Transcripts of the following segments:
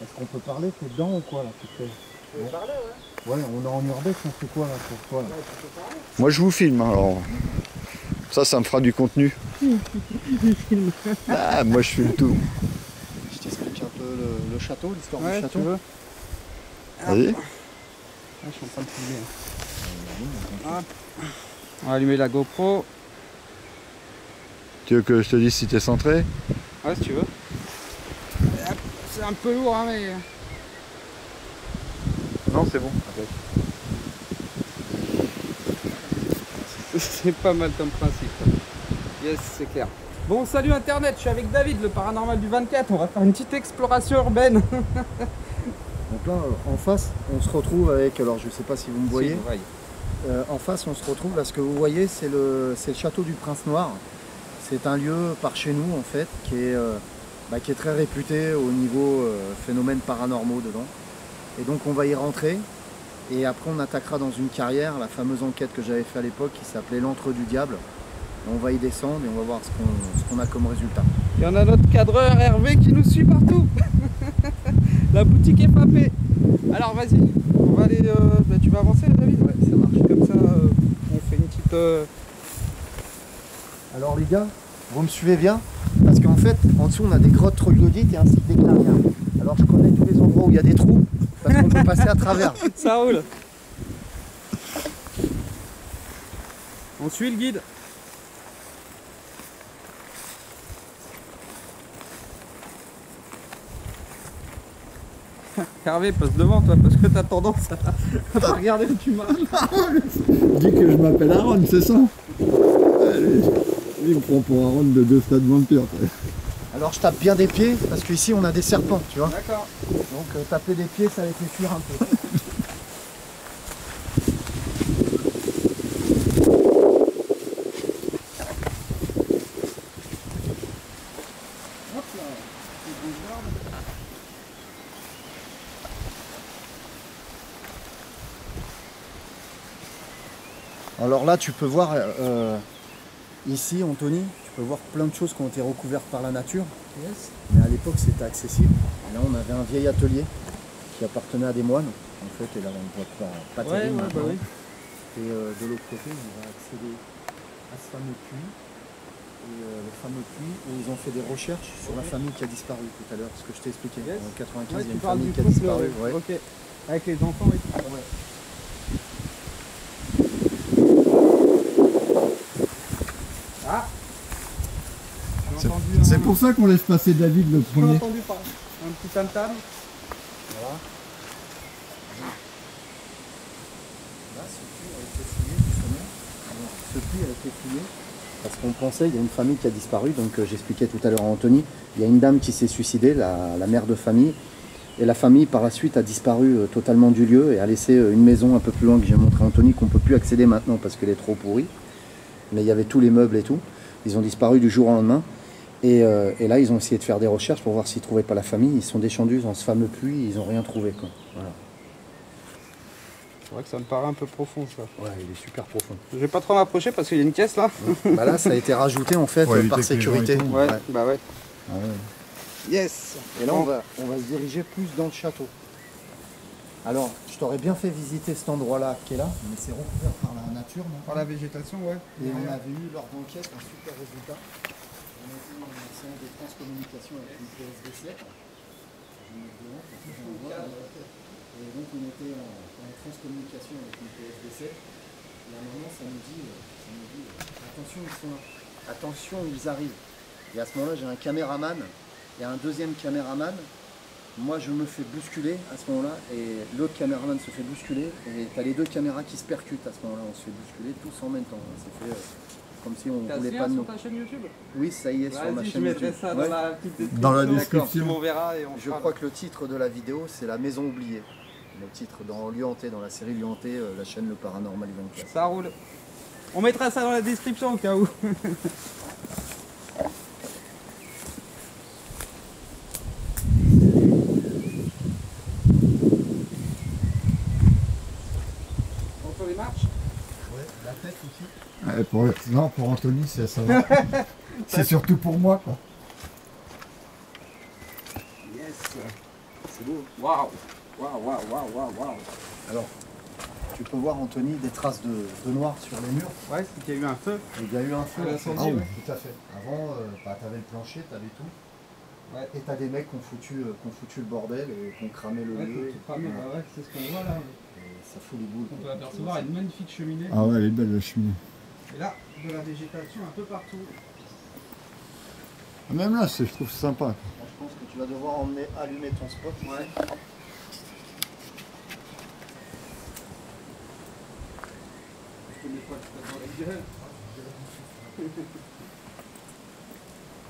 Est-ce qu'on peut parler? T'es dedans ou quoi là? Tu fais... Tu veux parler, ouais? Ouais, on est en urbex, on fait quoi là pour toi là? Ouais, tu peux parler. Moi je vous filme, hein, alors ça me fera du contenu. Ah, moi je filme tout. Je t'explique un peu le château, l'histoire Ouais, du château. tu veux. Vas-y. Ah, je suis en train de filmer. Hop. On va allumer la GoPro. Tu veux que je te dise si t'es centré? Ouais, si tu veux. C'est un peu lourd, hein, mais... Non, c'est bon. C'est pas mal comme principe. Yes, c'est clair. Bon, salut Internet, je suis avec David, le paranormal du 24. On va faire une petite exploration urbaine. Donc là, en face, on se retrouve avec, alors je sais pas si vous me voyez, Si, vous voyez. en face on se retrouve, là ce que vous voyez c'est le château du Prince Noir. C'est un lieu par chez nous en fait, qui est très réputé au niveau phénomènes paranormaux dedans. Et donc on va y rentrer, et après on attaquera dans une carrière, la fameuse enquête que j'avais fait à l'époque qui s'appelait l'Antre du Diable. Et on va y descendre et on va voir ce qu'on a comme résultat. Il y en a notre cadreur Hervé qui nous suit partout. La boutique est frappée. Alors vas-y, on va aller... tu vas avancer David? Ouais, ça marche. Comme ça, on fait une petite... Alors les gars, vous me suivez bien? Parce qu'en fait, en dessous on a des grottes troglodytes et ainsi que des clairières. Alors je connais tous les endroits où il y a des trous, parce qu'on peut passer à travers. Ça roule. On suit le guide. Hervé, passe devant toi parce que t'as tendance à regarder où tu marches. Dis que je m'appelle Aaron, c'est ça? Allez. Il me prend pour Aaron de deux stades vampires. Alors je tape bien des pieds, parce qu'ici on a des serpents, tu vois. D'accord. Donc taper des pieds, ça les fait fuir un peu. Hop là, alors là, tu peux voir ici, Anthony, tu peux voir plein de choses qui ont été recouvertes par la nature. Yes. Mais à l'époque, c'était accessible. Et là, on avait un vieil atelier qui appartenait à des moines, en fait. Et là, on ne voit pas terrible maintenant. bah oui. Et de l'autre côté, on va accéder à ce fameux puits. Et le fameux puits où ils ont fait des recherches sur la famille qui a disparu tout à l'heure, ce que je t'ai expliqué. Yes. En 95, Ouais, il y a tu une parles famille du qui a couple, disparu. Ouais. ok. Avec les enfants et tout. Ouais. Ah, j'ai entendu C'est pour ça qu'on laisse passer David le j'ai premier. entendu par un petit tam-tam. Voilà. Là, ce puits a été fouillé justement. Alors, ce puits a été fouillé parce qu'on pensait, il y a une famille qui a disparu, donc j'expliquais tout à l'heure à Anthony, il y a une dame qui s'est suicidée, la mère de famille, et la famille par la suite a disparu totalement du lieu et a laissé une maison un peu plus loin que j'ai montré à Anthony, qu'on ne peut plus accéder maintenant parce qu'elle est trop pourrie, mais il y avait tous les meubles et tout, ils ont disparu du jour au lendemain. Et là, ils ont essayé de faire des recherches pour voir s'ils ne trouvaient pas la famille. Ils sont descendus dans ce fameux puits, ils n'ont rien trouvé, quoi. Voilà. C'est vrai que ça me paraît un peu profond ça. Ouais, il est super profond. Je vais pas trop m'approcher parce qu'il y a une caisse là. Bah là, ça a été rajouté en fait Ouais, par éviter que les gens sécurité. y tombent. Ouais, bah ouais. Ah ouais. Yes. Et là, on va se diriger plus dans le château. Alors, je t'aurais bien fait visiter cet endroit-là qui est là, mais c'est recouvert par la nature. Par la végétation, ouais. Et on avait eu lors d'enquête un super résultat. On a été en séance de transcommunication avec une PSV7. Et donc on était en transcommunication avec une PSV7. Et à un moment ça nous dit attention, ils sont là. Attention, ils arrivent. Et à ce moment-là, j'ai un caméraman et un deuxième caméraman. Moi je me fais bousculer à ce moment-là et l'autre caméraman se fait bousculer. Et tu as les deux caméras qui se percutent à ce moment-là. On se fait bousculer tous en même temps. C'est fait comme si on ne voulait pas de nous. Sur ta chaîne YouTube? Oui, ça y est, sur ma Vas-y, je chaîne mettrai YouTube. ça Ouais. dans la petite description. Dans la D'accord, description. tu m'enverras et on Je fera. crois que le titre de la vidéo, c'est La Maison Oubliée. Le titre dans Lieu Hanté, dans la série Lieu Hanté, la chaîne Le Paranormal 24. Ça roule. On mettra ça dans la description au cas où. On fait les marches? Ouais, la tête aussi. Ouais, Non, pour Anthony, ça va. C'est surtout pour moi, quoi. Yes. C'est beau. Waouh. Waouh, waouh, waouh, waouh, waouh. Alors, tu peux voir, Anthony, des traces de noir sur les murs. Ouais, c'est qu'il y a eu un feu. Il y a eu un feu. Un en fait. incendie, ouais. Tout à fait. Avant, t'avais le plancher, t'avais tout. Ouais. Et t'as des mecs qui ont foutu le bordel et qui ont cramé le lieu. Bah ouais, c'est ce qu'on voit là. Et ça fout les boules. On peut apercevoir une magnifique cheminée. Ah ouais, elle est belle la cheminée. Et là, de la végétation un peu partout. Même là, je trouve sympa. Moi, je pense que tu vas devoir allumer ton spot. Ouais.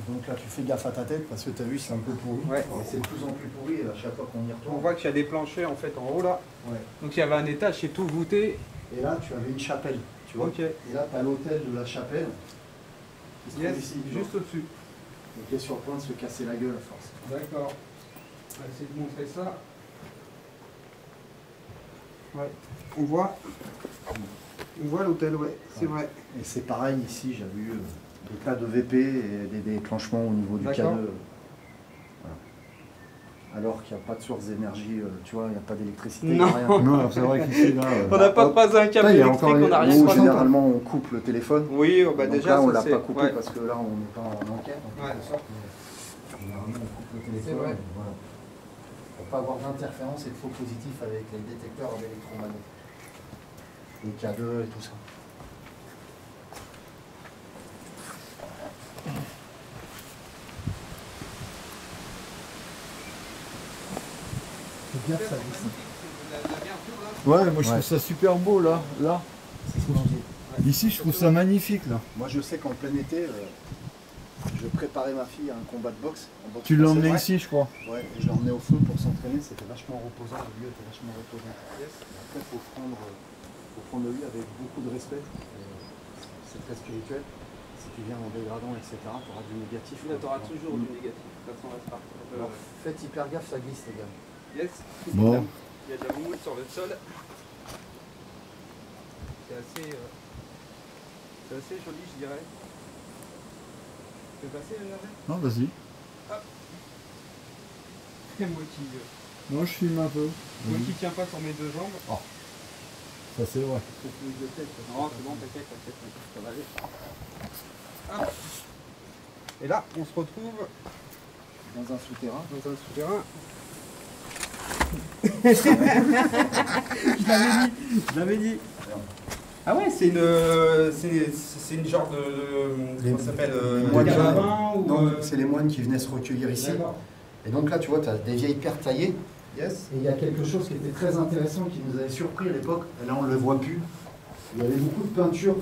Donc là, tu fais gaffe à ta tête parce que tu as vu, c'est un peu pourri. Ouais. Et c'est de plus en plus pourri à chaque fois qu'on y retourne. On voit qu'il y a des planchers en fait en haut là. Ouais. Donc il y avait un étage, c'est tout voûté. Et là, tu avais une chapelle, tu vois. Ok. Et là, tu as l'hôtel de la chapelle. Qui se trouve Yes, ici, juste au-dessus. donc il est sur le point de se casser la gueule à force. D'accord. On va essayer de montrer ça. Ouais. On voit l'hôtel, ouais, c'est vrai. Et c'est pareil ici, j'avais eu des tas de VP et des déclenchements au niveau du K2. D'accord. Voilà. Alors qu'il n'y a pas de source d'énergie, tu vois, il n'y a pas d'électricité, Non. il n'y a rien. Non, c'est vrai qu'ici, là... On n'a pas croisé un câble Putain, il y a électrique, encore on n'a rien Nous, croisé. généralement, on coupe le téléphone. Oui, bah Donc déjà, là, on ça, l'a c'est- pas coupé ouais. parce que là, on n'est pas en enquête. Ouais. Généralement, on coupe le téléphone. C'est vrai. et voilà. Pour pas avoir d'interférence et de faux positifs avec les détecteurs d'électromagnétisme. Les K2 et tout ça. Fais gaffe, ça glisse. Ouais, moi je Ouais. trouve ça super beau, là. C'est ce que je dis. Ici, je trouve ça magnifique, là. Moi, je sais qu'en plein été, je préparais ma fille à un combat de boxe. en boxe Tu l'as emmené française. ici, je crois. Ouais, et je l'emmenais au feu pour s'entraîner, c'était vachement reposant, le lieu était vachement reposant. Après, il faut prendre le lieu avec beaucoup de respect. C'est très spirituel. Si tu viens en dégradant, etc., tu auras du négatif. Là, tu auras toujours du négatif. De toute façon, reste parti. Alors, faites hyper gaffe, ça glisse, les gars. Yes. Bon. Il y a de la moumoute sur le sol. C'est assez joli, je dirais. Tu peux passer, Hervé? Non, vas-y. Et moi Moi, je filme un peu. qui tiens pas sur mes deux jambes. Ça, c'est vrai. Non, c'est bon, t'inquiète, ça va aller. Hop. Et là, on se retrouve Dans un souterrain. dans un souterrain. Je l'avais dit. Ah ouais, c'est une genre de comment ça s'appelle moines caravane ou Non, c'est les moines qui venaient se recueillir ici. D'accord. Et donc là, tu vois, tu as des vieilles pierres taillées. Yes. Et il y a quelque chose qui était très intéressant, qui nous avait surpris à l'époque. Et là, on ne le voit plus. Il y avait beaucoup de peintures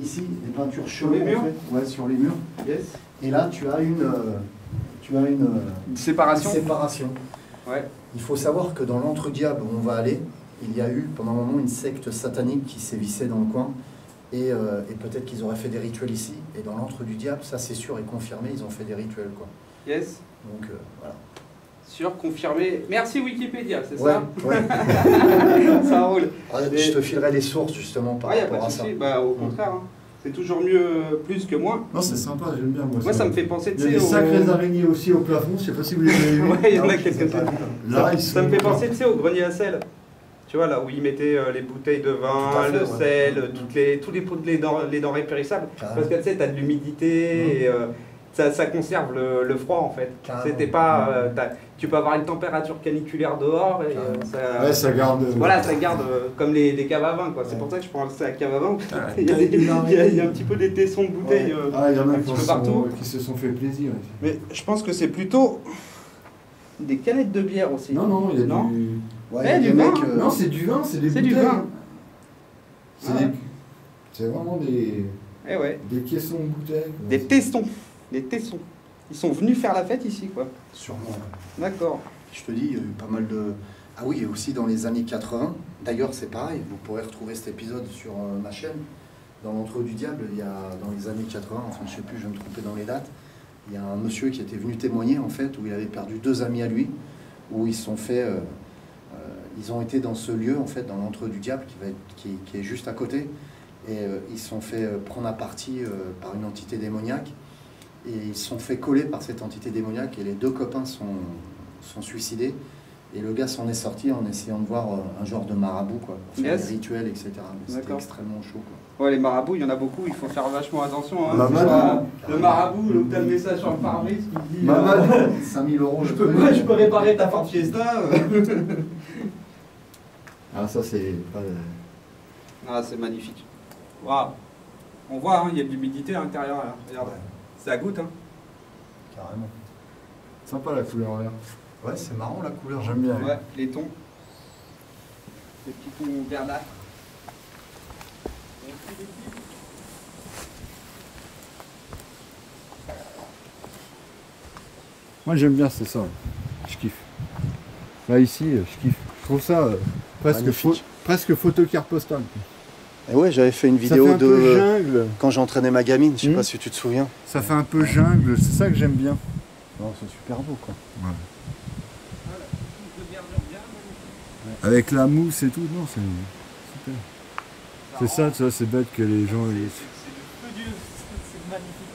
ici, des peintures Sur les cheveux, murs en fait. Ouais, sur les murs. Yes. Et là, tu as une Séparation. séparation. Ouais. Il faut savoir que dans l'entre-diable où on va aller, il y a eu pendant un moment une secte satanique qui sévissait dans le coin. Et peut-être qu'ils auraient fait des rituels ici. Et dans l'antre du diable, ça c'est sûr et confirmé, ils ont fait des rituels, quoi. Yes. Donc voilà. Sûr, confirmé. Merci Wikipédia, c'est Ouais, ça ouais. Ça roule. Ah, je te filerai les sources justement par Ah, y a pas rapport de à ça. souci. Bah, au contraire. Hein. C'est toujours mieux plus que moins. Non, c'est sympa, j'aime bien. Moi, ça me fait penser, Il y a tu des sais, sacrées araignées aussi au plafond, je sais pas si vous les avez vues. Ouais, il y en a Ah, quelques-unes. Là, ils Ça me sont- fait penser, tu sais, au grenier à sel. Tu vois, là où ils mettaient les bouteilles de Tout vin, à fait, le ouais. sel, tous les denrées périssables. Carrément. Parce que tu sais, tu as de l'humidité et ça conserve le froid en fait. Carrément. C'était pas, tu peux avoir une température caniculaire dehors et Carrément. Ouais, ça garde. voilà, ça garde comme les caves à vin, quoi. C'est Ouais. pour ça que je prends ça à cave à vin. Ouais. Il y a un petit peu des tessons de bouteilles. Ouais. Ah, il y en a un qui, petit peu partout. qui se sont fait plaisir. Mais je pense que c'est plutôt des canettes de bière aussi. Non, non, il y a Non. du. Ouais, Eh, il y a du des vin. mecs, Non, c'est du vin, c'est des C'est bouteilles. du vin. C'est Ah. des- c'est vraiment des Eh ouais. caissons de bouteilles. quoi. Des testons. Des tessons. Ils sont venus faire la fête ici, quoi. sûrement. D'accord. Je te dis, il y a eu pas mal de... Ah oui, et aussi dans les années 80. D'ailleurs, c'est pareil, vous pourrez retrouver cet épisode sur ma chaîne. Dans l'entre du diable, il y a dans les années 80, enfin je sais plus, je vais me tromper dans les dates, il y a un monsieur qui était venu témoigner en fait, où il avait perdu 2 amis à lui, où ils se sont fait... ils ont été dans ce lieu, en fait, dans l'entre du diable, qui est juste à côté. Et ils se sont fait prendre à partie par une entité démoniaque. Et ils se sont fait coller par cette entité démoniaque. Et les deux copains sont suicidés. Et le gars s'en est sorti en essayant de voir un genre de marabout, quoi, pour faire des rituels, etc. Mais c'était extrêmement chaud, quoi. Ouais, les marabouts, il y en a beaucoup, il faut faire vachement attention. Hein. Maman, Le marabout, le t'as le message sur le pare-brise qui dit Maman, 5000 euros, je peux réparer ta Ford Fiesta. Ah, ça, c'est pas. Ah, c'est magnifique. Waouh. On voit, hein, il y a de l'humidité à l'intérieur, là. Regarde, ça goutte. Hein. Carrément. Sympa la couleur verte. Ouais, c'est marrant la couleur. J'aime bien. Ouais, les tons. Les petits tons verdâtres. Moi j'aime bien, c'est ça. Je kiffe. Là ici, je kiffe. Je trouve ça presque photocarte postale. Et ouais, j'avais fait une vidéo ça fait un peu jungle. Quand j'entraînais ma gamine, je sais pas si tu te souviens. Ça fait un peu jungle, c'est ça que j'aime bien. Non, c'est super beau, quoi. Ouais. Avec la mousse et tout, non, c'est super. C'est ça, tu vois, c'est bête que les gens... C'est magnifique.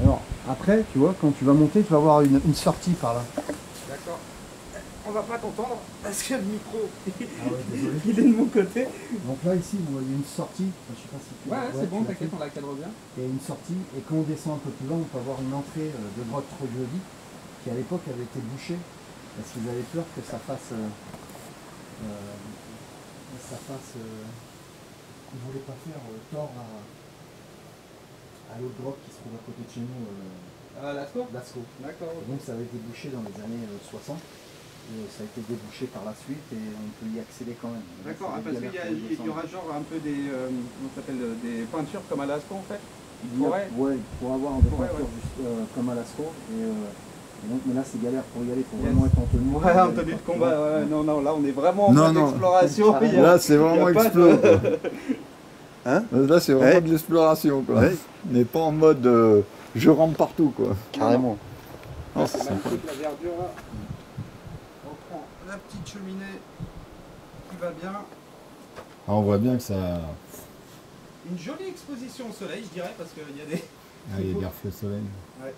Alors, après, tu vois, quand tu vas monter, tu vas avoir une sortie par là. D'accord. On va pas t'entendre parce que le micro, Désolé. il est de mon côté. Donc là, ici, vous voyez une sortie. Enfin, je sais pas si tu Ouais, c'est bon, tu l'as t'inquiète, fait. on la cadre bien. Il y a une sortie, et quand on descend un peu plus loin, on peut avoir une entrée de grotte troglodyte qui à l'époque avait été bouchée parce qu'ils avaient peur que ça fasse. Ils ne voulaient pas faire tort à l'autre grotte qui se trouve à côté de chez nous, Lascaux. Lascaux. D'accord. Donc ça avait été bouché dans les années 60. Et ça a été débouché par la suite et on peut y accéder quand même. D'accord, C'est parce des qu'il galères pour y y aura genre un peu des, comment ça s'appelle, des peintures comme à Lascaux en fait. descendre. Ouais, pour avoir des peintures comme à Lascaux. Et donc, mais là c'est galère pour y aller, il faut vraiment être en tenue. Ouais, en tenue de combat, ouais. Non, non, là on est vraiment en mode exploration. Là c'est vraiment explo. Hein? Là c'est vraiment de l'exploration, quoi. Ouais. On n'est pas en mode je rentre partout, quoi. Carrément. Oh, c'est sympa. La verdure là. On prend la petite cheminée qui va bien. Ah, on voit bien que ça... Une jolie exposition au soleil, je dirais, parce qu'il y a des... Ah, il y a des reflets de soleil. Ouais.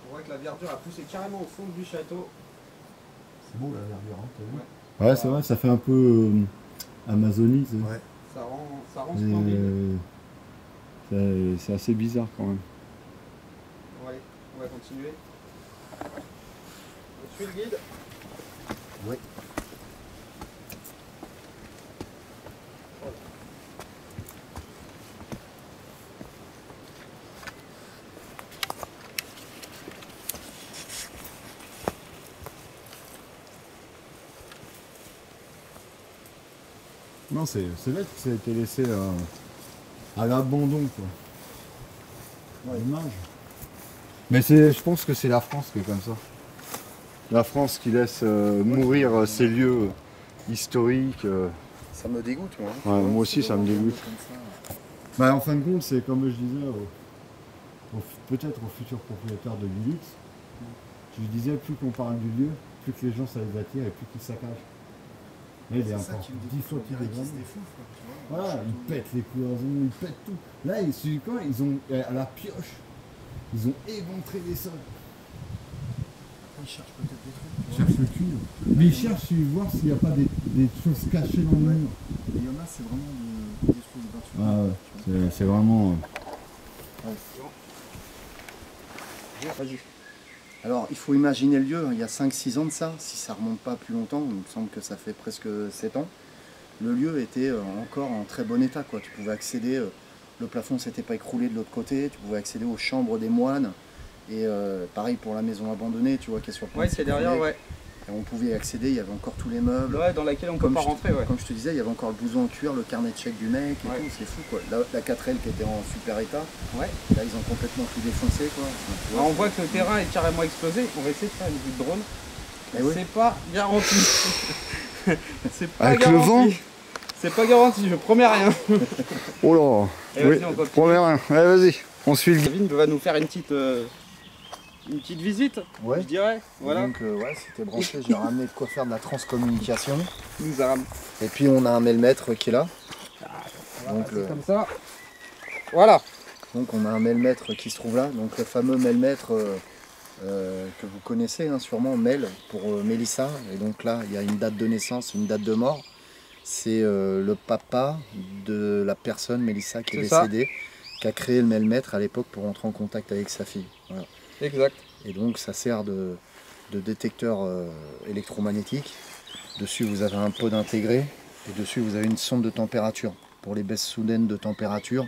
On voit que la verdure a poussé carrément au fond du château. C'est beau la verdure, hein, t'as vu? Ouais, c'est vrai, ça fait un peu Amazonie. Ouais. Ça rend splendide. C'est assez bizarre quand même. Bon, allez, on va continuer. On suit le guide. Oui. Non, c'est bête que ça a été laissé à l'abandon, quoi. Ouais. Dommage. Mais je pense que c'est la France qui est comme ça. La France qui laisse mourir ces lieux historiques. Ça me dégoûte, moi. Ouais, moi aussi, ça me dégoûte. Bah, en fin de compte, c'est comme je disais, peut-être aux futurs propriétaires de Gulux, je disais, plus qu'on parle du lieu, plus que les gens ça les attire et plus qu'ils saccagent. Là, il est encore 10 fois plus dégradé. Voilà, ils pètent les cloisons, ils pètent tout. Là, ils ont, à la pioche, ils ont éventré les sols. Ils cherchent peut-être des trucs. Ils cherchent le cul. Mais ils cherchent voir s'il n'y a pas des choses cachées dans le mur. Il y en a, c'est vraiment des choses de peinture. Ah ouais, c'est vraiment... Vas-y. Alors, il faut imaginer le lieu, il y a 5-6 ans de ça, si ça remonte pas plus longtemps, il me semble que ça fait presque 7 ans. Le lieu était encore en très bon état, quoi. Tu pouvais accéder, le plafond ne s'était pas écroulé de l'autre côté, tu pouvais accéder aux chambres des moines. Et pareil pour la maison abandonnée, tu vois, qui est sur le point Ouais, de c'est derrière, s'écrouler. ouais. Et on pouvait y accéder, il y avait encore tous les meubles. Ouais, dans laquelle on peut pas rentrer, ouais. Comme je te disais, il y avait encore le blouson en cuir, le carnet de chèques du mec et tout, c'est fou, quoi. La 4L qui était en super état, Ouais. là ils ont complètement tout défoncé, quoi. Enfin, tu vois, On voit que le terrain est carrément explosé. On va essayer de faire une vue de drone. Eh oui. C'est pas garanti. C'est pas Avec garanti. le vent. C'est pas garanti, je promets rien. Oh là. Et vas-y, on continue. Promets rien. Allez, vas-y, on suit le... Kevin va nous faire une petite visite, Ouais. je dirais. Voilà. Donc ouais, c'était branché, j'ai ramené de quoi faire de la transcommunication. Nous a ramené. Et puis on a un mailmètre qui est là. Donc, C'est comme ça. Voilà. donc on a un mail-maître qui se trouve là, donc le fameux mail-maître que vous connaissez hein, sûrement, Mel pour Mélissa. Et donc là, il y a une date de naissance, une date de mort. C'est le papa de la personne, Mélissa, qui est décédée, qui a créé le mail-maître à l'époque pour entrer en contact avec sa fille. Voilà. Exact. Et donc ça sert de détecteur électromagnétique. Dessus vous avez un pod intégré et dessus vous avez une sonde de température. Pour les baisses soudaines de température,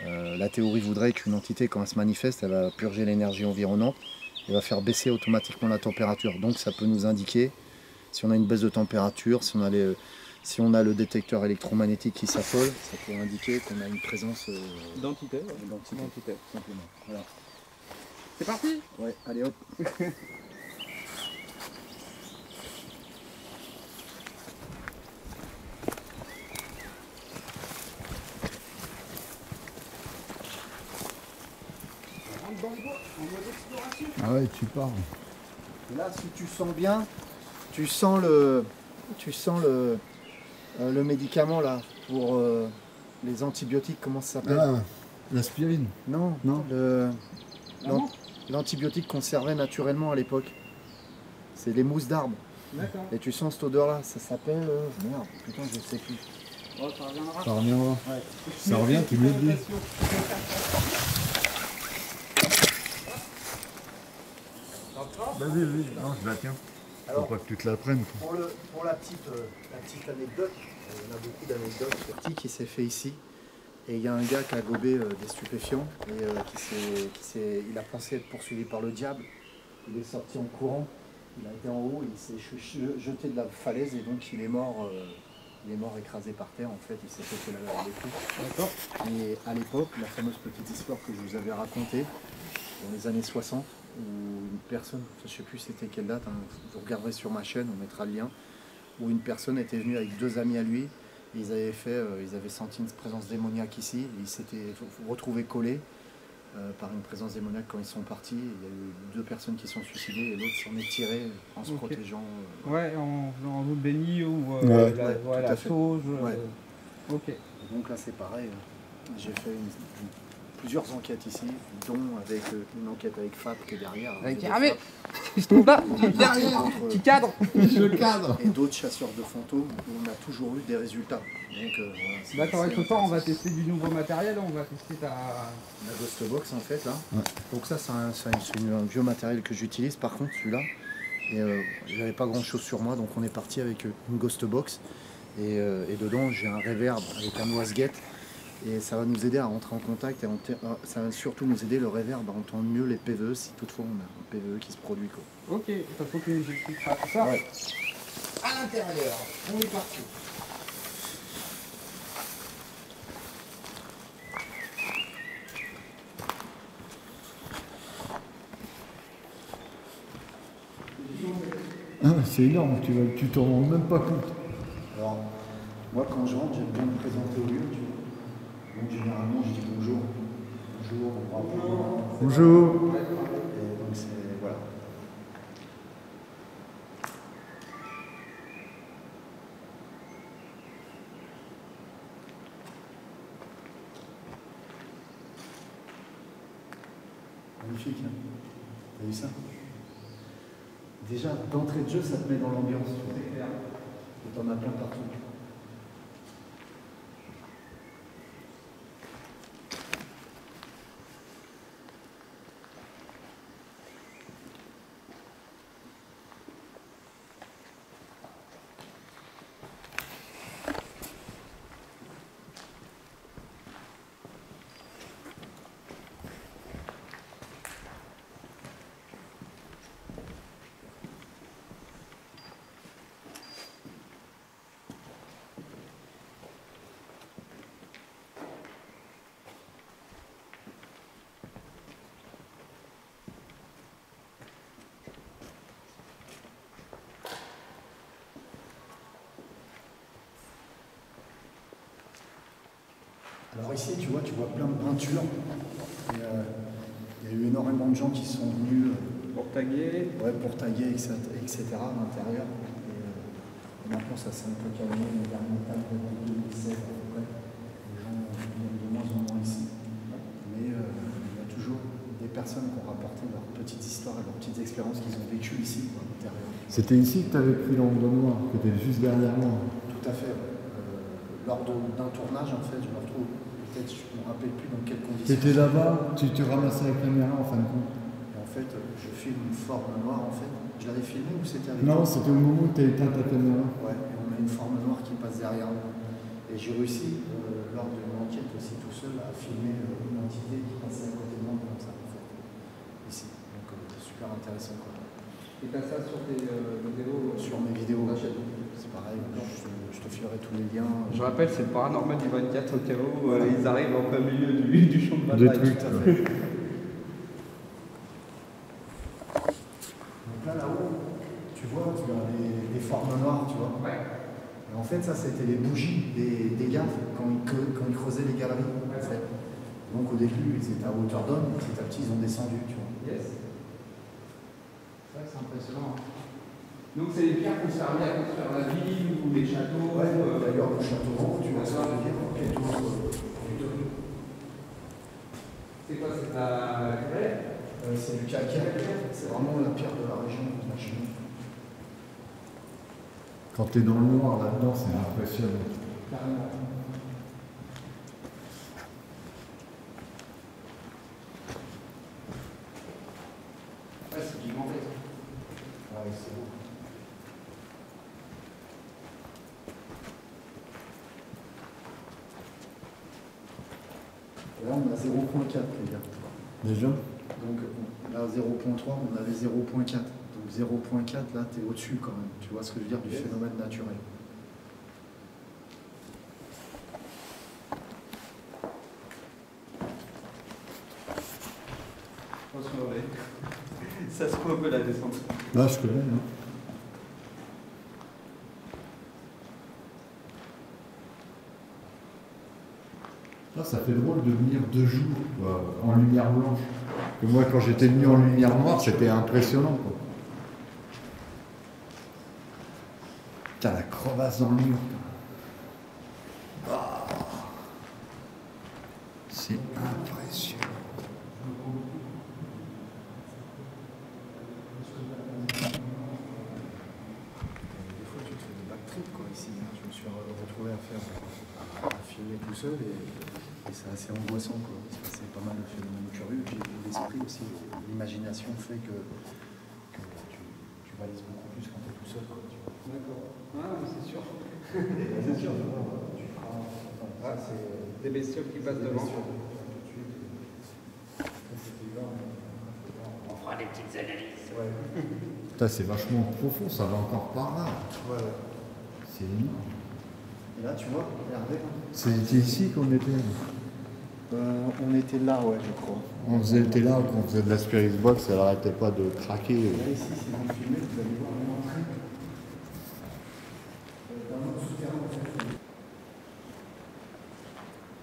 la théorie voudrait qu'une entité quand elle se manifeste, elle va purger l'énergie environnante et va faire baisser automatiquement la température. Donc ça peut nous indiquer si on a une baisse de température, si on a le détecteur électromagnétique qui s'affole, ça peut indiquer qu'on a une présence D'entité. simplement. Voilà. C'est parti. Ouais, allez hop. Ah ouais, tu pars. Là, si tu sens bien, tu sens le médicament là pour les antibiotiques, comment ça s'appelle? Ah, l'aspirine. Non, Non. L'antibiotique qu'on servait naturellement à l'époque. C'est les mousses d'arbre. D'accord. Et tu sens cette odeur là, ça s'appelle... merde, putain, je sais plus. Oh, ça reviendra. Ça reviendra. Ouais. Ça revient, tu me le dis. Vas-y, vas-y. Non, je la tiens. Faut Alors, pas que tu te la prennes. pour la petite anecdote, il y en a beaucoup d'anecdotes. Le petit qui s'est fait ici, et il y a un gars qui a gobé des stupéfiants, et il a pensé être poursuivi par le diable. Il est sorti en courant, il a été en haut, il s'est jeté de la falaise, et donc il est mort écrasé par terre, en fait, il s'est fait les coups. D'accord. Et à l'époque, la fameuse petite histoire que je vous avais racontée, dans les années 60, où une personne, je ne sais plus c'était quelle date, hein, vous regarderez sur ma chaîne, on mettra le lien, où une personne était venue avec 2 amis à lui, et ils avaient senti une présence démoniaque ici, et ils s'étaient retrouvés collés par une présence démoniaque quand ils sont partis. Il y a eu 2 personnes qui sont suicidées et l'autre s'en est tiré en se protégeant. Ouais, en faisant un eau béni ou Ouais. la sauge. Ouais. Ok. Et donc là c'est pareil, j'ai fait plusieurs enquêtes ici, dont avec une enquête avec FAP qui est derrière. Avec Hervé, il se trouve là, derrière, qui cadre. Le cadre. Et d'autres chasseurs de fantômes où on a toujours eu des résultats. Donc, voilà, D'accord, avec c'est ce soir, on va tester du nouveau matériel, on va tester ta... la Ghost Box en fait là. Ouais. Donc ça c'est un vieux matériel que j'utilise. Par contre celui-là, j'avais pas grand chose sur moi, donc on est parti avec une Ghost Box. Et dedans j'ai un reverb avec un noise-gate. Et ça va nous aider à rentrer en contact et ça va surtout nous aider le reverb à entendre mieux les PVE si toutefois on a un PVE qui se produit quoi. Ok, il faut que j'expliquerai tout ça. Ouais. À l'intérieur, on est parti. Ah, c'est énorme, tu t'en rends même pas compte. Alors, moi quand je rentre, j'aime bien me présenter au lieu, tu vois. Donc généralement je dis bonjour. Bonjour, bonjour. Bonjour. Et donc c'est. Voilà. Magnifique, hein. T'as vu ça? Déjà, d'entrée de jeu, ça te met dans l'ambiance. C'est clair. Et t'en as plein partout. Alors ici, tu vois plein de peintures. Et, il y a eu énormément de gens qui sont venus Pour taguer. pour taguer, etc. à l'intérieur. Et maintenant, ça s'est un peu calmé. Les derniers tags de 2016 à peu près. Les gens personnes qui ont rapporté leurs petites histoires et leurs petites expériences qu'ils ont vécues ici, à l'intérieur. C'était ici que tu avais pris l'endroit noir, que tu étais juste derrière moi. Tout à fait. Lors d'un tournage, en fait, je me retrouve, peut-être, je ne me rappelle plus dans quelles conditions. Tu étais là-bas, tu ramassais la caméra en fin de compte. Et en fait, je filme une forme noire, en fait. Je l'avais filmé ou c'était avec Non, toi? c'était au moment où tu as éteint ta caméra. Ouais, et on a une forme noire qui passe derrière moi. Et j'ai réussi, lors d'une enquête aussi tout seul, à filmer une entité qui passait à côté de moi comme ça, en fait, ici. Donc, super intéressant, quoi. Et t'as ça sur tes vidéos? Sur mes vidéos, la chaîne. c'est pareil, je te filerai tous les liens. Je rappelle, c'est le paranormal du 24 au cas où ils arrivent en plein milieu du champ de Des bataille. trucs. Tout à fait. Donc là-haut, tu vois, tu as des formes noires, tu vois. Ouais. Et en fait, ça, c'était les bougies des gars quand ils creusaient les galeries. En fait. Donc au début, ils étaient à hauteur d'homme, petit à petit, ils ont descendu, tu vois. Yes. C'est impressionnant. Donc c'est les pierres qui ont servi à construire la ville ou les châteaux. Ouais, d'ailleurs, le château haut, tu vois ce que je veux dire, c'est quoi, c'est de la grêle? c'est du calcaire, c'est vraiment la pierre de la région de la Chine. Quand tu es dans le noir là-dedans, c'est impressionnant. Carrément. Ouais, c'est gigantesque. Ouais, c'est beau. Et là, on a 0.4, les gars. Déjà? Donc là, 0.3, on avait 0.4. Donc 0.4, là, tu es au-dessus quand même. Tu vois ce que je veux dire du phénomène naturel. Attention, ouais. Ça se trouve un peu la descente. Là, je connais. Hein. Là, ça fait drôle de venir de jour en lumière blanche. Que moi, quand j'étais venu en lumière noire, c'était impressionnant. Quoi. T'as la crevasse dans le mur. Ah. C'est impressionnant. Des fois, tu te fais des backtrips, quoi, ici. Hein. Je me suis retrouvé à filmer tout seul et c'est assez angoissant, quoi. Parce que c'est pas mal de phénomènes curieux. Puis l'esprit aussi, l'imagination fait que tu valises beaucoup plus quand tu es tout seul, quoi, tu vois. D'accord. Ah, c'est sûr. C'est sûr, tu prends. Ah, c'est des bestioles qui passent devant. On fera des petites analyses. Ouais. Putain, c'est vachement profond, ça va encore par là. Ouais. C'est énorme. Et là, tu vois, regardez. C'était ici qu'on était. On était là, ouais, je crois. On était là, quand on faisait de la Spirit Box, elle arrêtait pas de craquer. Là, ici, si vous filmez, vous allez voir une entrée d'un autre souterrain, en fait.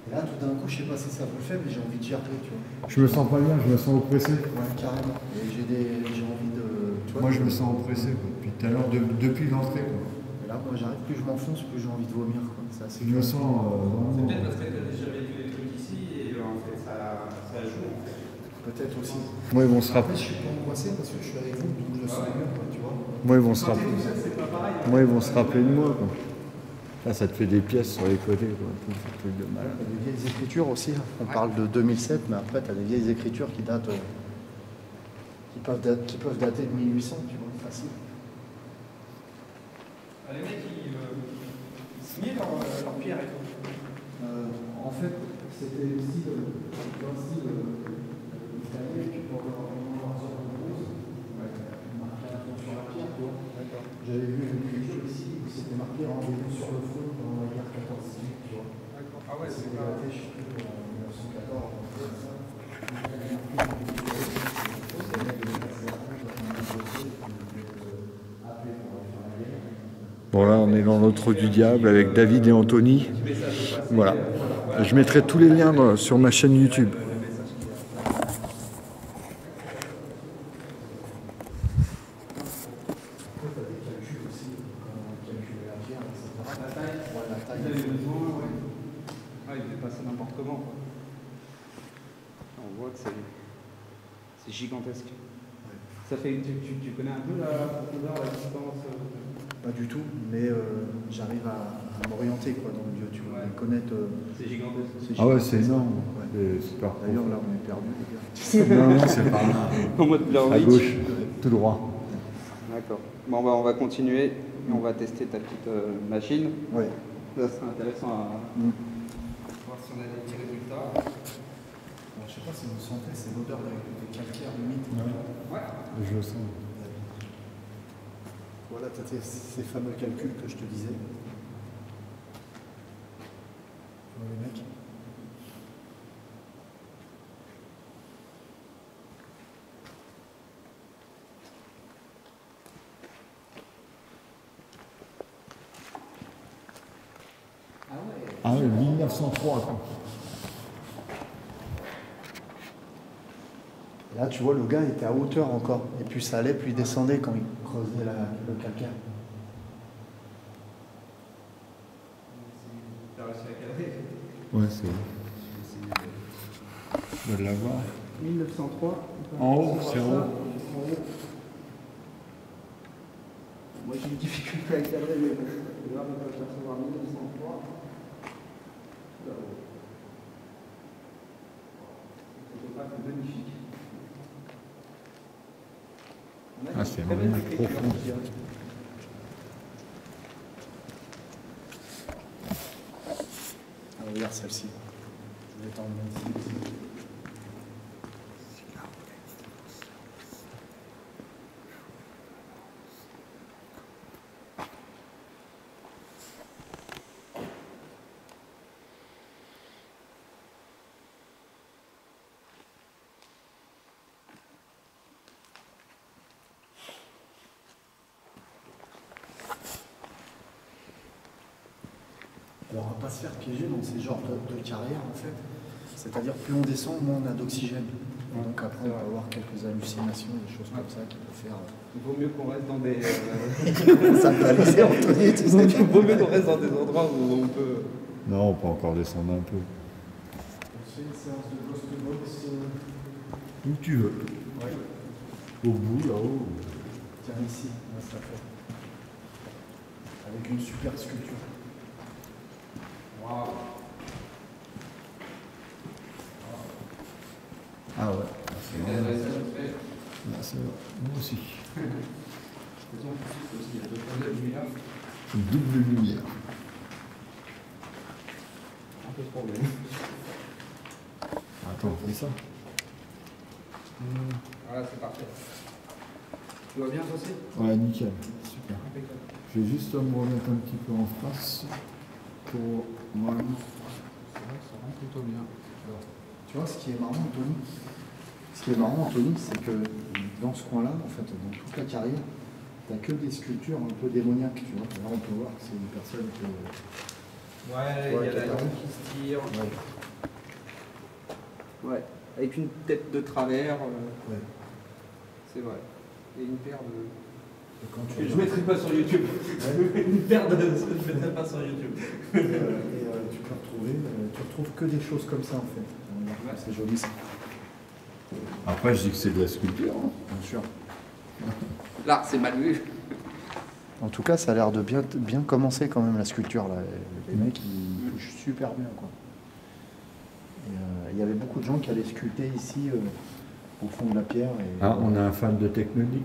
Et là, tout d'un coup, je sais pas si ça vous le fait, mais j'ai envie de gerber, tu vois. Je me sens pas bien, je me sens oppressé. Ouais, carrément. Et j'ai envie de. Tu vois, Moi, je me sens oppressé quoi, depuis tout à l'heure, depuis l'entrée. Quoi. Et là, moi, j'arrive, plus je m'enfonce, plus j'ai envie de vomir, quoi. C'est assez Je me sens vraiment. C'est peut-être parce que tu as déjà vécu des trucs ici et en fait ça joue en fait. Peut-être aussi. Moi, ils vont se Après, rappeler. je suis pas angoissé parce que je suis avec vous, donc je le sens mieux, quoi, tu vois. Moi, ils vont se rappeler. Moi, ils vont se rappeler de moi. Quoi. Là, ça te fait des pièces sur les côtés. Quoi. Tout ce truc de malade. T'as des vieilles écritures aussi. On parle de 2007, mais après, tu as des vieilles écritures qui datent. Qui peuvent dater de 1800, tu vois, facile. Ah, les mecs ils signaient leur pierre et tout. En fait, c'était le style, un style italien, tu peux avoir un sur de bronze, marqué un peu sur la pierre, tu vois. J'avais vu une écriture ici où c'était marqué rendez-vous sur le front dans la guerre 14-18, tu vois. D'accord. Ah ouais, c'est C'était pas. daté, je sais plus, en 1914, comme ça. Bon, là, on est dans l'autre du diable avec David et Anthony. Voilà. Je mettrai tous les liens sur ma chaîne YouTube. Ah, il est passé n'importe comment. Quoi. On voit que C'est gigantesque. Ça fait, tu connais un peu la profondeur, la distance Pas du tout, mais j'arrive à m'orienter quoi, dans le lieu, tu vois, Ouais. à connaître. C'est gigantesque. Ah ouais, c'est énorme. Ouais. C'est super D'ailleurs, profond. là, on est perdu, les gars. Non, non, c'est par là. En mode Blair À Witch. gauche, tout droit. D'accord. Bon, bah, on va continuer et on va tester ta petite machine. Ouais. Ça serait intéressant à Mm. voir si on a des petits résultats. Alors, je sais pas si vous sentez, c'est l'odeur des calcaires limite. Ouais. Je le sens. Voilà, tu as ces fameux calculs que je te disais. Tu vois les mecs? Ah ouais, 1903 quoi. Là, tu vois, le gars était à hauteur encore. Et plus ça allait, plus il descendait quand il creusait le calcaire. T'as réussi à cadrer. Ouais, c'est vrai. Je dois l'avoir. 1903. En haut, c'est en haut. Moi j'ai une difficulté à cadrer, mais là on va percevoir 1903. Là-haut. C'est pas magnifique. Ah, c'est vraiment profond. Ah, regarde celle-ci. Je vais t'emmener ici. Alors, on va pas se faire piéger dans ces genres de carrières, en fait. C'est-à-dire, plus on descend, moins on a d'oxygène. Et donc, après, on va avoir quelques hallucinations, des choses comme ça qui peuvent faire. Il vaut mieux qu'on reste dans des. Ça peut aller, Anthony, tu sais. Il vaut mieux qu'on reste dans des endroits où on peut. Non, on peut encore descendre un peu. On fait une séance de ghost box. Où tu veux. Ouais. Au bout, là-haut. Tiens, ici, là, ça fait. Avec une super sculpture. Waouh! Ah ouais. Vas-y, Là, c'est vrai. Moi aussi. il y a deux fois de lumière. Une double lumière. Un peu de problème. Attends, on fait ça. Voilà, c'est parfait. Tu vois bien, toi aussi? Ouais, nickel. Super. Impeccable. Je vais juste me remettre un petit peu en face pour. Voilà. C'est vrai que ça rend plutôt bien. Tu vois, ce qui est marrant, Anthony, c'est que dans ce coin-là, en fait, dans toute la carrière, t'as que des sculptures un peu démoniaques, tu vois. Là, on peut voir que c'est une personne qui. Ouais, il y a la langue qui se tire. Ouais, avec une tête de travers. Ouais. C'est vrai. Et une paire de. Et quand Que je ne mettrai pas sur YouTube. Une paire de. Je ne mettrai pas sur YouTube. tu peux retrouver, tu retrouves que des choses comme ça, en fait. Ouais. C'est joli, ça. Après, je dis que c'est de la sculpture. Hein. Bien sûr. L'art, c'est mal vu. En tout cas, ça a l'air de bien commencer quand même la sculpture là. Les mecs ils touchent super bien quoi. Il y avait beaucoup de gens qui allaient sculpter ici au fond de la pierre. Et, Ah, on a un fan de technologie.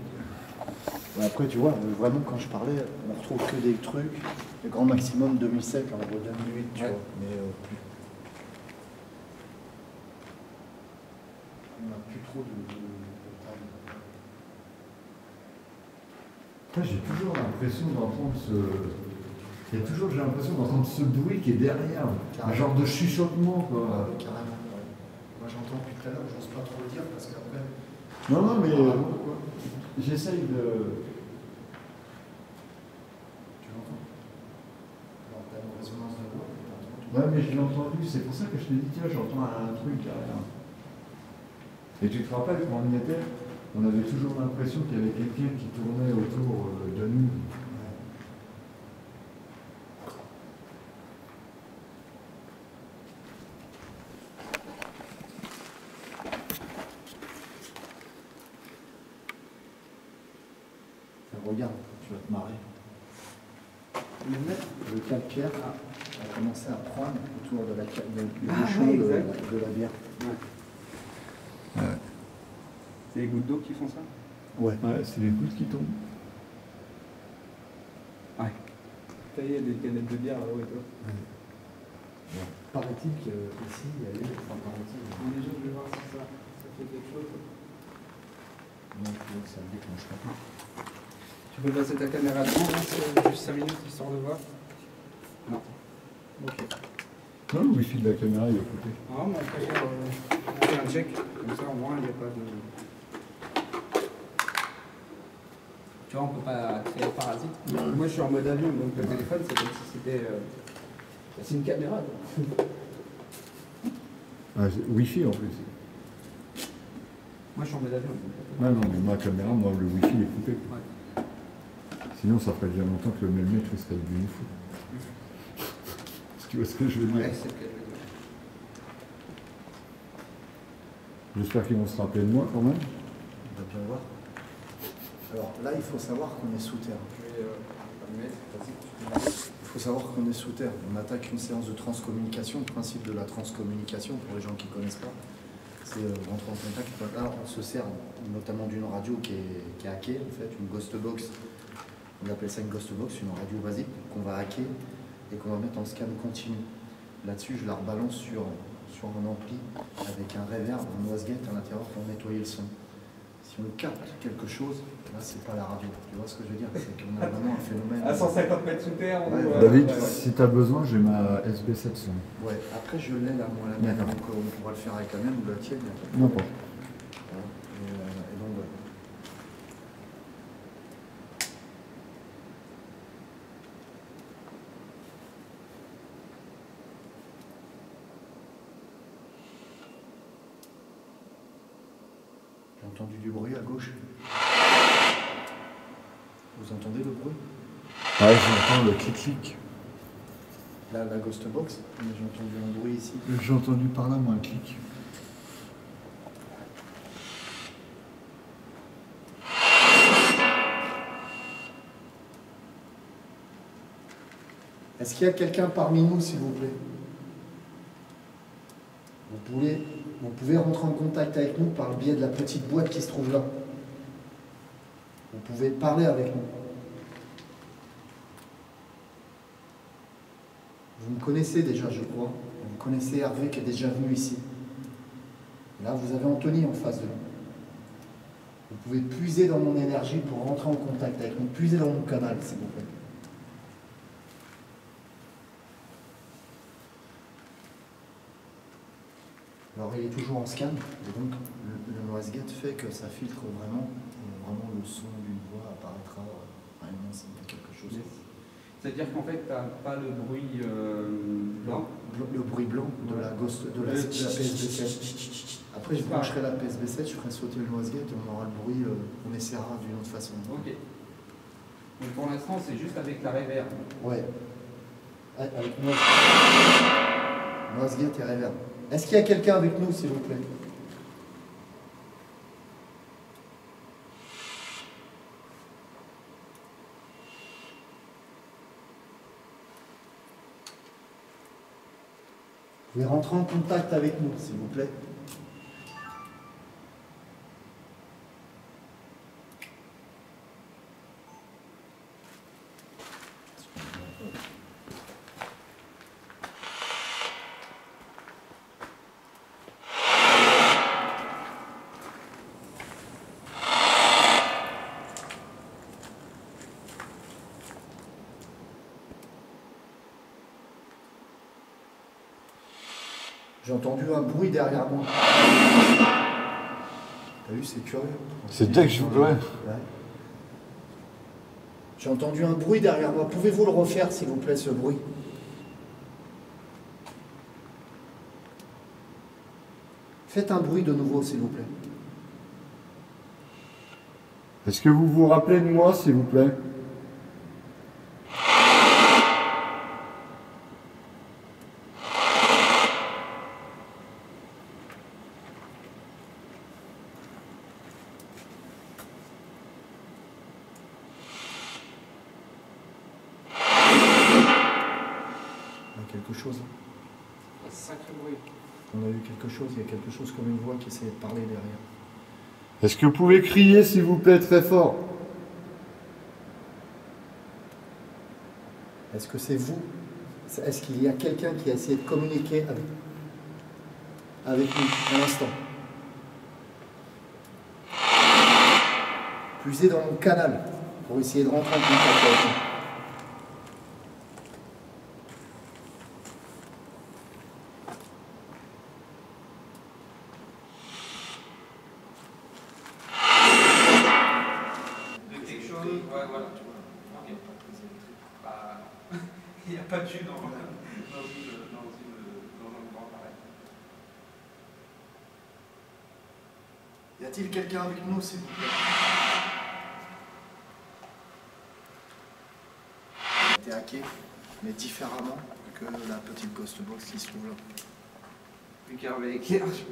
après tu vois, vraiment quand je parlais, on retrouve que des trucs, le grand maximum 2007, on voit 2008, tu Ouais. vois. Mais plus. On n'a plus trop de taille. J'ai toujours l'impression d'entendre j'ai l'impression d'entendre ce bruit qui est derrière. Un genre de chuchotement quoi. Carrément. Ouais. Moi j'entends depuis tout à l'heure, j'ose pas trop le dire parce qu'après. Non, non, mais Quoi. j'essaye de. Tu l'entends? Alors t'as une résonance de voix, t'as entendu? Ouais, mais je l'ai entendu, c'est pour ça que je te dis, tiens, j'entends un truc derrière. Et tu te rappelles quand on y était, on avait toujours l'impression qu'il y avait quelqu'un qui tournait autour de nous. Regarde, tu vas te marrer. Le calcaire a commencé à prendre autour de la bouchon de la bière. Ouais. C'est les gouttes d'eau qui font ça? Ouais, c'est les gouttes qui tombent. Ouais. Ça y est, il y a des canettes de bière là-haut et tout. Bon. Paraît-il qu'ici, il y a eu... Enfin, paraît-il... Déjà, je vais voir si ça fait quelque chose. Non, ça ne déclenche pas. Tu peux passer ta caméra devant, là, c'est juste 5 minutes histoire de voir? Non. Ok. Non, le wifi de la caméra, il est à côté. Non, mais après, on fait un check, comme ça au moins il n'y a pas de... Tu vois, on peut pas créer le parasite. Moi je suis en mode avion, donc le téléphone c'est comme si c'était... c'est une caméra. Wifi en plus. Moi je suis en mode avion. Non, non, mais ma caméra, moi, le wifi est coupé. Ouais. Sinon, ça ferait déjà longtemps que le même mec serait devenu fou. Tu vois ce que je veux dire? Ouais, c'est ce que je veux dire. J'espère qu'ils vont se rappeler de moi quand même. On va bien voir. Alors là, il faut savoir qu'on est sous terre. Je vais le mettre, vas-y. Il faut savoir qu'on est sous terre. On attaque une séance de transcommunication. Le principe de la transcommunication, pour les gens qui ne connaissent pas, c'est rentrer en contact. Là, on se sert notamment d'une radio qui est hackée, en fait, une ghost box. On appelle ça une ghost box, une radio basique qu'on va hacker et qu'on va mettre en scan continu. Là-dessus, je la rebalance sur un ampli avec un reverb, un noise-gate à l'intérieur pour nettoyer le son. Si on capte quelque chose, là, c'est pas la radio. Tu vois ce que je veux dire? C'est qu'on a vraiment un phénomène... À 150 mètres sous terre, on doit... David, si tu as besoin, j'ai ma SB700. Ouais, après je l'ai là, moi, la mienne, donc on pourra le faire avec la mienne ou la tienne. N'importe. Voilà. Et donc, voilà. J'ai entendu du bruit à gauche. Vous entendez le bruit? Ouais, j'entends le clic-clic. Là, la ghost box, mais j'ai entendu un bruit ici. J'ai entendu par là, moi, un clic. Est-ce qu'il y a quelqu'un parmi nous, s'il vous plaît? Vous pouvez rentrer en contact avec nous par le biais de la petite boîte qui se trouve là. Vous pouvez parler avec nous. Vous me connaissez déjà, je crois. Vous connaissez Hervé qui est déjà venu ici. Là, vous avez Anthony en face de nous. Vous pouvez puiser dans mon énergie pour rentrer en contact avec nous. Puiser dans mon canal, s'il vous plaît. Alors il est toujours en scan, et donc le noise-gate fait que ça filtre vraiment le son d'une voix apparaîtra vraiment s'il y a quelque chose. C'est-à-dire qu'en fait, tu n'as pas le bruit blanc. Le bruit blanc de la PSB7. Après je brancherai la PSB7, je ferai sauter le noise-gate et on aura le bruit, on essaiera d'une autre façon. Ok. Donc pour l'instant, c'est juste avec la reverb. Ouais. Avec noise-gate et reverb. Est-ce qu'il y a quelqu'un avec nous, s'il vous plaît? Vous pouvez rentrer en contact avec nous, s'il vous plaît. J'ai entendu un bruit derrière moi. T'as vu, c'est curieux. C'est dès que je voulais. Ouais. J'ai entendu un bruit derrière moi. Pouvez-vous le refaire, s'il vous plaît, ce bruit? Faites un bruit de nouveau, s'il vous plaît. Est-ce que vous vous rappelez de moi, s'il vous plaît? On a eu quelque chose, il y a quelque chose comme une voix qui essayait de parler derrière. Est-ce que vous pouvez crier, s'il vous plaît, très fort? Est-ce que c'est vous? Est-ce qu'il y a quelqu'un qui a essayé de communiquer avec nous à l'instant? Puisez dans mon canal pour essayer de rentrer en contact avec nous. Il n'y a pas de jus dans un endroit pareil. Y a-t-il quelqu'un avec nous, s'il vous plaît? Il a été hacké, mais différemment que la petite ghost box qui se trouve là. Vu qu'Hervé éclaire, je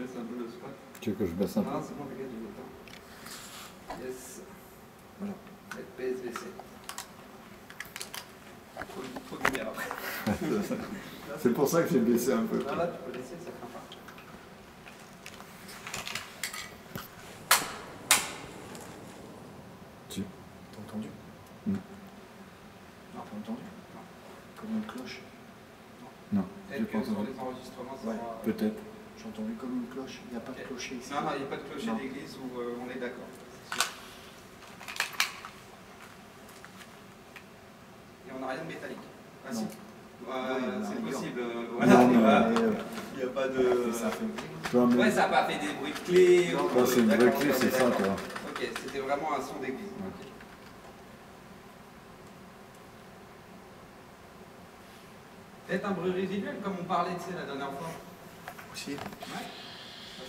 baisse un peu le spot. Tu veux que je baisse un peu? Non, c'est bon, regarde, je le temps. Yes. Voilà. PSVC. Trop de lumière après. C'est pour ça que j'ai baissé un peu. Non, là, tu peux laisser, ça craint pas. Tu T'as entendu? Non. Non, t'as entendu? Non. Comme une cloche? Non, j'ai Peut-être pas que sur entendu. les enregistrements, ça Ouais, va... Peut-être. J'ai entendu comme une cloche. Il n'y a pas de clocher ici. Non, non, il n'y a pas de clocher Non. d'église où on est d'accord. C'est sûr. Et on n'a rien de métallique. Ah Non. si. Oui, C'est on a possible. Non, Voilà, non, il n'y a pas de... Ça fait... Non, mais- Ouais, ça n'a pas fait des bruits de clés. Non, Bah, c'est une vraie D'accord, clé, on c'est est ça, d'accord. toi. Ok, c'était vraiment un son d'église. Ouais. Ok. Peut-être un bruit résiduel, comme on parlait, tu sais, la dernière fois. Aussi. Ouais.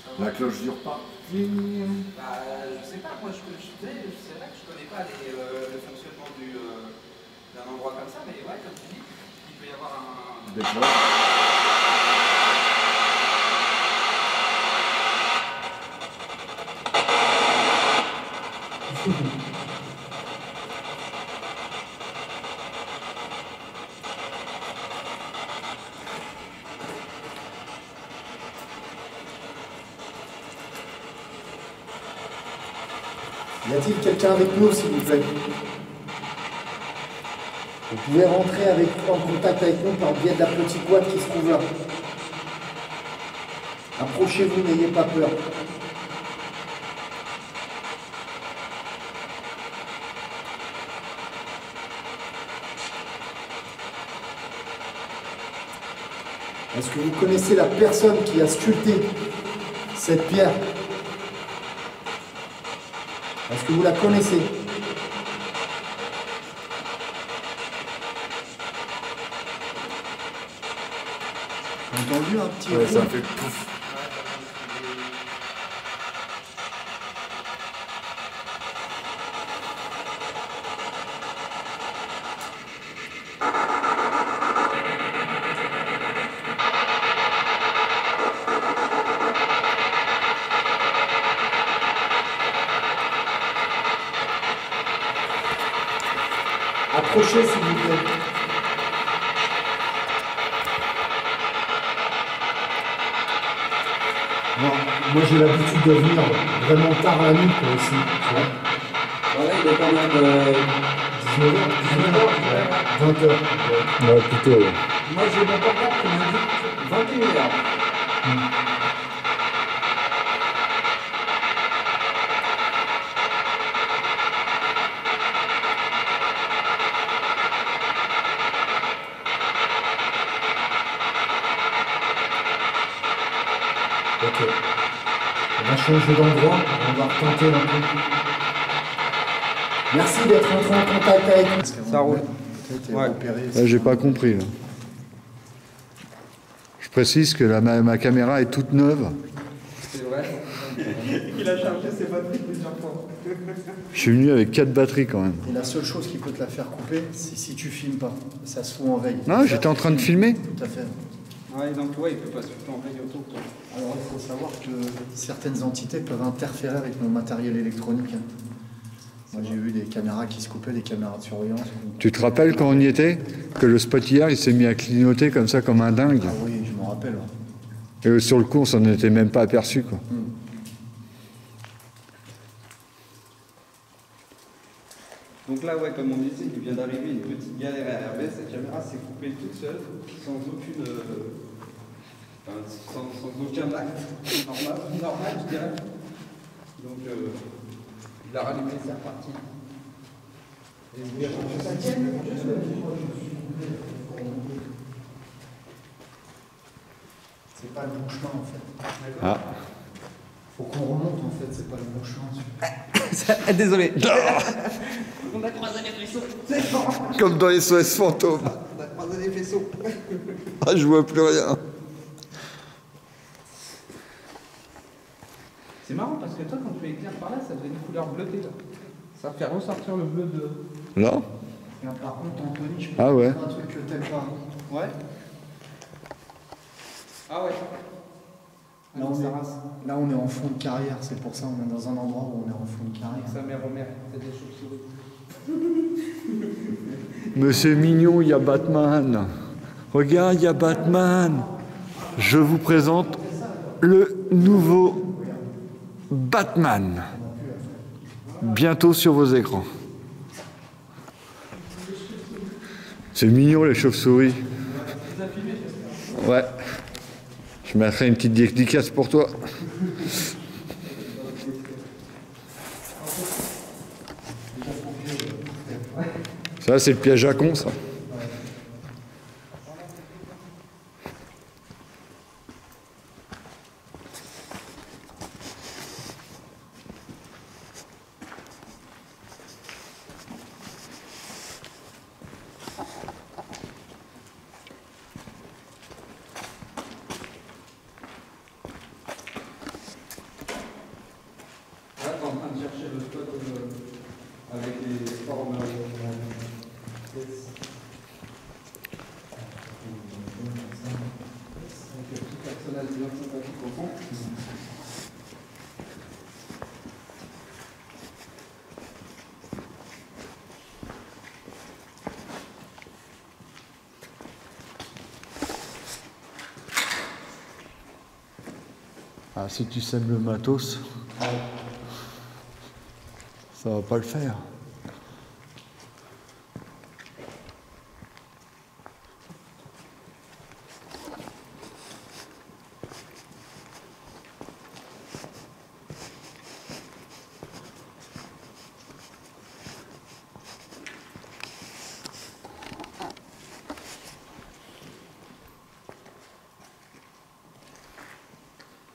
Ça va. La cloche du repas. Bah, je sais pas, moi, c'est vrai que je connais pas le fonctionnement d'un endroit comme ça, mais ouais, comme tu dis, il peut y avoir un... Des cloches. Y a-t-il quelqu'un avec nous, s'il vous plaît? Vous pouvez rentrer en contact avec nous par le biais de la petite boîte qui se trouve là. Approchez-vous, n'ayez pas peur. Est-ce que vous connaissez la personne qui a sculpté cette pierre? Est-ce que vous la connaissez? Vous avez entendu un petit Ouais, ça bruit? fait pouf. Approchez, s'il vous plaît. Moi j'ai l'habitude de venir vraiment tard la nuit quoi, aussi. Tu vois. Voilà, il est quand même 19h, 20h. Ouais, plutôt. Ouais. Moi, j'ai mon portable qui m'indique 21h. Ok. On va changer d'endroit, on va retenter un peu. Merci d'être entré en contact avec nous. Ça roule. Ouais. Là, j'ai pas compris. Là. Je précise que ma caméra est toute neuve. C'est vrai. Il a chargé ses batteries plusieurs fois. Je suis venu avec 4 batteries quand même. Et la seule chose qui peut te la faire couper, c'est si tu filmes pas. Ça se fout en veille. Non, j'étais en train de filmer. Tout à fait. Ouais, donc ouais, il peut pas se foutre en veille autour. Quoi. Alors il faut savoir que certaines entités peuvent interférer avec mon matériel électronique. Moi j'ai vu des caméras qui se coupaient, des caméras de surveillance. Tu te rappelles quand on y était? Que le spot hier, il s'est mis à clignoter comme ça, comme un dingue. Ah oui, je m'en rappelle. Ouais. Et sur le coup, on s'en était même pas aperçu, quoi. Donc là, ouais, comme on disait, il vient d'arriver une petite galère à Hervé. Cette caméra s'est coupée toute seule, sans aucune, sans aucun acte normal, je dirais. Donc, il a rallumé, c'est reparti. C'est pas le bon chemin en fait. Ah. Faut qu'on remonte en fait, c'est pas le bon chemin. Désolé. On a croisé les faisceaux. C'est bon. Comme dans les SOS fantômes. On a croisé les faisceaux. Ah, je vois plus rien. C'est marrant parce que toi, quand tu éclaires par là, ça devient une couleur bleutée. Là. Ça fait ressortir le bleu de. Là? Par contre, Anthony, je peux Ah ouais. faire un truc que t'aimes pas. Ouais. Ah ouais. Là on est en fond de carrière, c'est pour ça on est dans un endroit où on est en fond de carrière. Sa mère au mère, c'est des chauves-souris. Mais c'est mignon, il y a Batman. Regarde, il y a Batman. Je vous présente le nouveau Batman. Bientôt sur vos écrans. C'est mignon les chauves-souris. Ouais. Je mettrai une petite dédicace pour toi. Ça, c'est le piège à con, ça. Là, t'es en train de chercher le spot avec les formes. Avec le petit personnage bien sympathique au fond. Ah, si tu sèmes le matos, ça va pas le faire.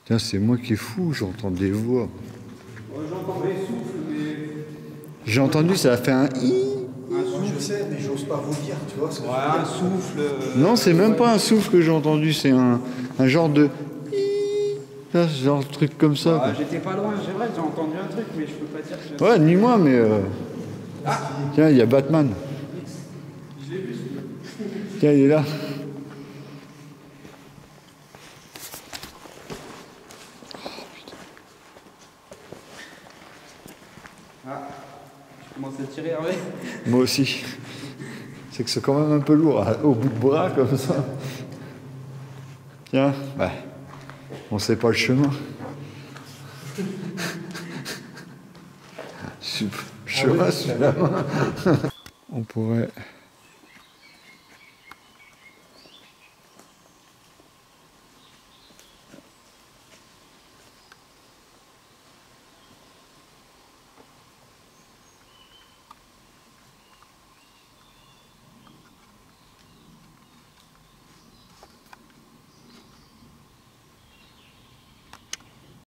Tiens, c'est moi qui est fou, j'entends des voix. Ouais, j'entends des souffles, mais. J'ai entendu, ça a fait un i. Un souffle. Je sais, mais j'ose pas vous le dire, tu vois. Ce que Ouais, je veux un dire. souffle. Non, c'est même pas un souffle que j'ai entendu, c'est un genre de i. Là, genre de truc comme ça. Ah, j'étais pas loin, c'est vrai, j'ai entendu un truc, mais je peux pas dire que. Ouais, ni moi, mais. Tiens, il y a Batman. Je l'ai vu. Tiens, il est là. Ah, je commence à tirer, Hervé. Moi aussi. C'est que c'est quand même un peu lourd, au bout de bras, comme ça. Tiens, ouais. On sait pas le chemin. Chemin sous la main. On pourrait